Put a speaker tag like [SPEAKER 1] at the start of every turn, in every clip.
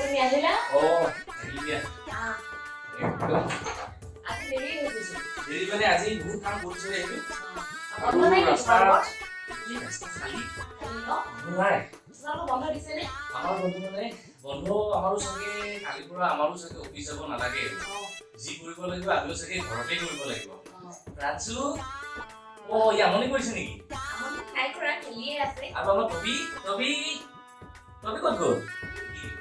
[SPEAKER 1] তুমি আহিলা?
[SPEAKER 2] আহিলি দিয়া। একদম
[SPEAKER 1] আজি দেৰি হৈছে।
[SPEAKER 2] দেৰি মানে আজি বহুত কাম কৰিছো এইটো।
[SPEAKER 1] বন্ধ নাই নেকি তোমালোকৰ?
[SPEAKER 2] কি ৰাস্তা খালী
[SPEAKER 1] খালি ন?
[SPEAKER 2] বন্ধ নাই।
[SPEAKER 1] তোমালোকৰ বন্ধ দিছে নে?
[SPEAKER 2] আমাৰ বন্ধু মানে বন্ধ আমাৰো চাগে কালিৰ পৰা আমাৰো চাগে অফিচ যাব নালাগে। যি কৰিব লাগিব আমিও চাগে ঘৰতে কৰিব লাগিব। ৰাজু ই আমনি কৰিছে নেকি?
[SPEAKER 1] আমনি নাই কৰা, খেলিয়ে আছে।
[SPEAKER 2] আৰু আমাৰ টবি ক'ত গ'ল?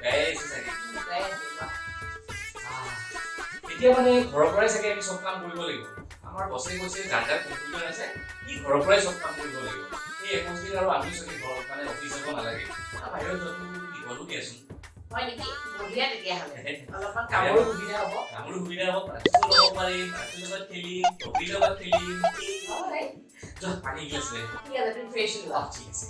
[SPEAKER 2] গাই আছে চাগে।
[SPEAKER 1] গাই আছে বা।
[SPEAKER 2] এতিয়া মানে ঘৰৰ পৰাই চাগে আমি চব কাম কৰিব লাগিব। আমাৰ বছে কৈছে যাৰ কম্পিউটাৰ আছে সি ঘৰৰ পৰাই চব কাম কৰিব লাগিব। এই 21 দিন আৰু আমি চাগে ঘৰ মানে অফিচ যাব নালাগে। বাহিৰত যোৱাটো দীঘলো দিয়াচোন।
[SPEAKER 1] হয় নেকি? বঢ়িয়া তেতিয়াহ'লে। অলপমান কামৰো সুবিধা হ'ব।
[SPEAKER 2] কামৰো সুবিধা হ'ব, প্ৰাক্টিচো ল'ব পাৰিম, প্ৰাক্টিচৰ লগত খেলিম, টপিৰ লগত খেলিম।
[SPEAKER 1] হয়।
[SPEAKER 2] যোৱা পানী গিলাচ লৈ আহ।
[SPEAKER 1] ঠিক আছে, তুমি ফ্ৰেছ লোৱা।
[SPEAKER 2] ঠিক আছে।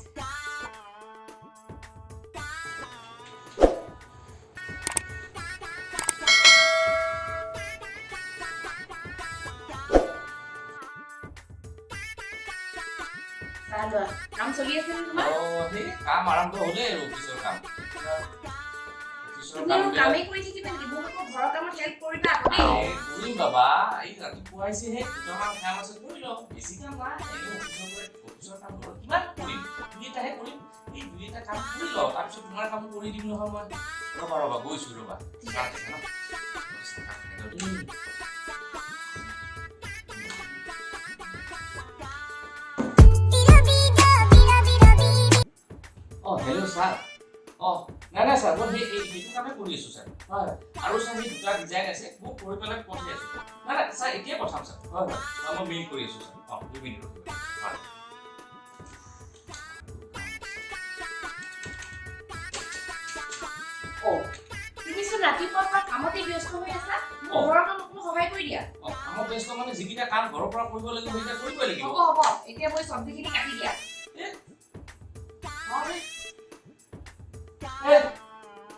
[SPEAKER 1] চাহ লোৱা। কাম চলি আছে নে তোমাৰ?
[SPEAKER 2] সেই কাম আৰম্ভ হ'লেই আৰু অফিচৰ কাম।
[SPEAKER 1] তুমি আৰু কামেই কৰি থাকিবা নেকি? মোক আকৌ ঘৰৰ কামত হেল্প কৰিবা আকৌ দেই।
[SPEAKER 2] কৰিম বাবা, এই ৰাতিপুৱা আহিছেহে, দুটামান কাম আছে কৰি লওঁ। বেছি কাম নাই, অফিচৰ কাম কিমান কৰিম? দুই এটাহে কৰিম। এই দুই এটা কাম কৰি লওঁ, তাৰপিছত তোমাৰ কাম কৰি দিম নহয় মই। ৰ'বা গৈছো ৰ'বা। Hello' sir. নাই ছাৰ, মই সেইটো কামে কৰি আছো ছাৰ। হয়। আৰু ছাৰ সেই দুটা ডিজাইন আছে, মোক কৰি পেলাই পঠাই আছো। নাই ছাৰ, এতিয়াই পঠাম ছাৰ। হয় মই মেইল কৰি আছো ছাৰ। 2 মিনিট ৰখিব। হয়।
[SPEAKER 1] তুমিচোন ৰাতিপুৱাৰ পৰা কামতে ব্যস্ত হৈ আছা। মোৰ ঘৰৰ কাম অকণমান সহায় কৰি দিয়া।
[SPEAKER 2] কামত ব্যস্ত মানে যিকেইটা কাম ঘৰৰ পৰা কৰিব লাগিব সেইকেইটা কৰিবই লাগিব।
[SPEAKER 1] হ'ব। এতিয়া মই চব্জিখিনি কাটি দিয়া।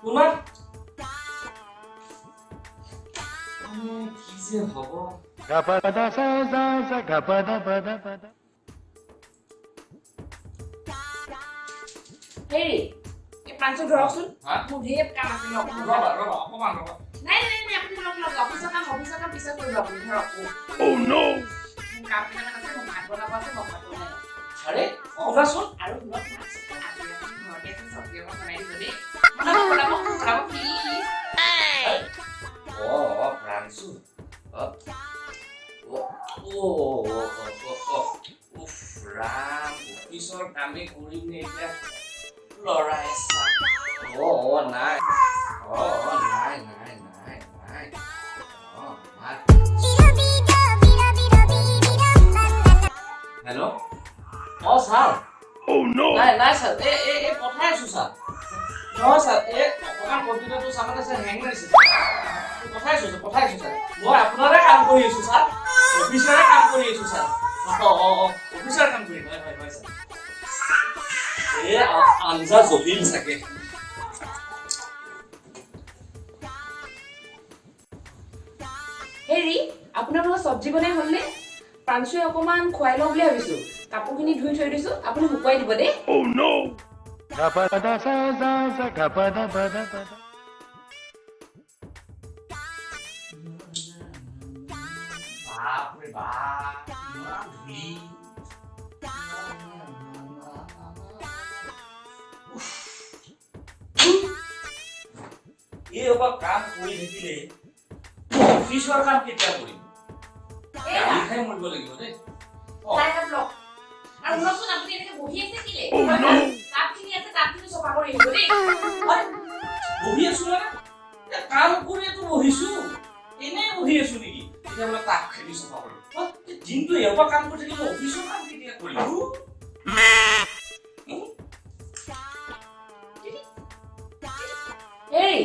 [SPEAKER 2] তোমাৰ কি যে হ'ব?
[SPEAKER 1] হেৰি, এই প্ৰাঞ্চু ধৰকচোন।
[SPEAKER 2] হা?
[SPEAKER 1] মোৰ ঢেৰ কাম আছে ন।
[SPEAKER 2] ৰ'বা অকমান ৰ'বা।
[SPEAKER 1] নাই, আপুনি লগ অফিচৰ কাম পিছত কৰিব আপুনি ধৰক। মোৰ কাম কেইটামান আছে, মোৰ ভাত বনাব আছে, মই ভাত বনাই লওঁ।
[SPEAKER 2] আৰে শুনাচোন।
[SPEAKER 1] আৰু শুনক না, আজি আপুনি ঘৰতে আছে, চব্জি অকণ বনাই দিব দেই। বনাব প্লিজ।
[SPEAKER 2] প্ৰাঞ্চু। ৰাম, অফিচৰ কামে কৰিম নে এতিয়া? লৰাই নাই। Hello' sir. নাই ছাৰ, এই পঠাই আছো ছাৰ। নহয় ছাৰ, অকণমান কম্পিউটাৰটো চাবলৈ ছাৰ হেং মাৰিছে। পঠাই আছো ছাৰ। মই আপোনাৰে কাম কৰি আছো ছাৰ। অফিচৰে কাম কৰি আছো ছাৰ। অফিচৰ কাম কৰি হয় ছাৰ। আঞ্জা জটিল চাগে।
[SPEAKER 1] হেৰি, আপোনালোকৰ চব্জি বনাই হ'লনে? প্ৰাঞ্চুৱে অকণমান খুৱাই লওঁ বুলি ভাবিছো। কাপোৰখিনি ধুই থৈ দিছো, আপুনি শুকুৱাই দিব দেই।
[SPEAKER 2] বাপৰে বাপ, ইমান ধূলি। এই কাম কৰি থাকিলে অফিচৰ কাম কেতিয়া কৰিম? গালি খাই মৰিব লাগিব দেই।
[SPEAKER 1] আৰু শুনকচোন, আপুনি এনেকে বহি আছে কেলে? তাপখিনি আছে, তাপখিনি চফা কৰি আহিব দেই।
[SPEAKER 2] বহি আছো মানে কাম কৰিতো বহিছো, এনেই বহি আছো নেকি? এতিয়া বোলে তাপ খিনি চফা কৰিম। দিনটো ইয়াৰ কাম কৰি থাকিলে অফিচৰ কাম কেতিয়া কৰিম?
[SPEAKER 1] হেৰি,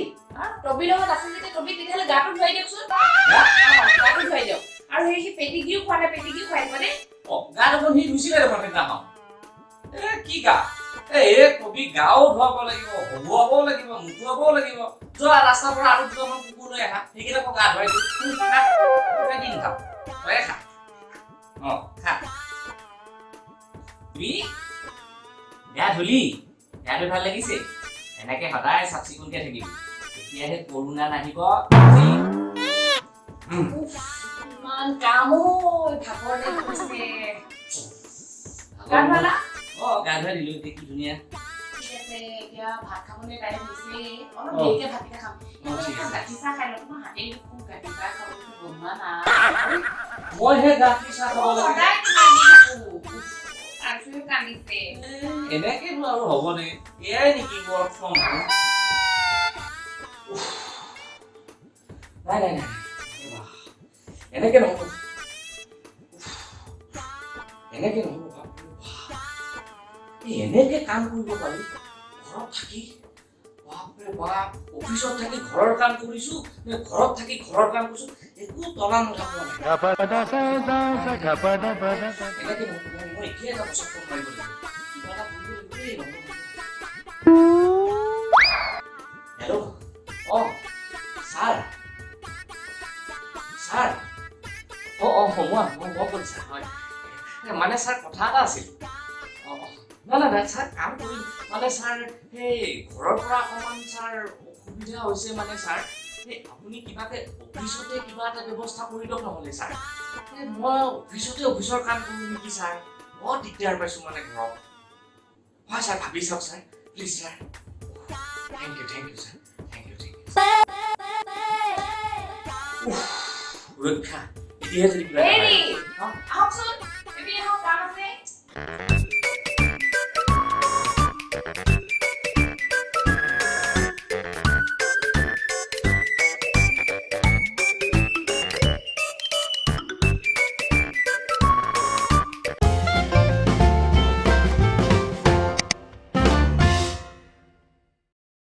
[SPEAKER 1] টবিৰ লগত আছে যেতিয়া টবি তেতিয়াহ'লে গাটো ধুৱাই দিয়কচোন। গাটো ধুৱাই দিয়ক। আৰু সি পেটিকিউ খোৱা নাই, পেটিকিউ খুৱাই দিব দেই।
[SPEAKER 2] গা দেখোন সি ধুইছিলে দেখোন সেইদিনাখন। কি গা? কবি গাও ধুৱাব লাগিব, হবুৱাবও লাগিব, নুধুৱাবও লাগিব। যোৱা ৰাস্তাৰ পৰা আৰু দুটামান কুকুৰ লৈ আহা, সেইকেইটাকো গা ধুৱাই দিম। দিন খাম, খা। খা। গা ধুলি? গাটো ভাল লাগিছে? এনেকে সদায় চাফ চিকুণকে থাকিবি। এতিয়াহে কৰোণা নাহিব আজি
[SPEAKER 1] উফ, ইমান কাম ঐ, ভাগৰ লাগিছে। গা ধুলা?
[SPEAKER 2] গা ধুৱাই দিলো এতিয়া কি ধুনীয়া
[SPEAKER 1] ঠিক আছে, এতিয়া ভাত খাবলৈ টাইম হৈছে। অলপ
[SPEAKER 2] অ।
[SPEAKER 1] দেৰিকে ভাতকেইটা খাম।
[SPEAKER 2] অ, ঠিক আছে।
[SPEAKER 1] গাখীৰ চাহ খাই লওঁ, মই হাতেই খুব গাখীৰ চাহ খাবলৈ বনোৱা নাই।
[SPEAKER 2] মইহে গাখীৰ চাহ খাব লাগে
[SPEAKER 1] সদায় তোমাক দি থাকো। উফ, তাৰপিছত কান্দিছে।
[SPEAKER 2] এনেকেনো আৰু হ'বনে এয়াই নেকি ৱৰ্ক ফ্ৰম হোম নাই নাই নাই ৰ'বা। এনেকে নহ'ব এনেকে নহ'ব বাপৰে বাপ। এনেকে কাম কৰিব পাৰি ঘৰত থাকি বাপৰে বাপ অফিচত থাকি ঘৰৰ কাম কৰিছো নে ঘৰত থাকি ঘৰৰ কাম কৰিছো একো তলা নথকা নাই এনেকে নহ'ব মই এতিয়াই এটা বছৰ ফোন মাৰিব লাগিব কিবা এটা কৰিব লাগিব নহ'ব হেল্ল' ছাৰ ছাৰ মই ক'লো ছাৰ হয় মানে ছাৰ কথা এটা আছিল নাই ছাৰ কাম কৰিম মানে ছাৰ সেই ঘৰৰ পৰা অকণমান ছাৰ অসুবিধা হৈছে মানে ছাৰ সেই আপুনি কিবাকে অফিচতে কিবা এটা ব্যৱস্থা কৰি দিয়ক নহ'লে ছাৰ মই অফিচৰ কাম কৰোঁ নেকি ছাৰ বৰ দিগদাৰ পাইছোঁ মানে ঘৰত হয় ছাৰ ভাবি চাওক sir please sir thank you sir thank you ৰক্ষা এতিয়াহে যদি কিবা
[SPEAKER 1] হেৰি, আহকচোন, এপিনে আহক, কাম আছে।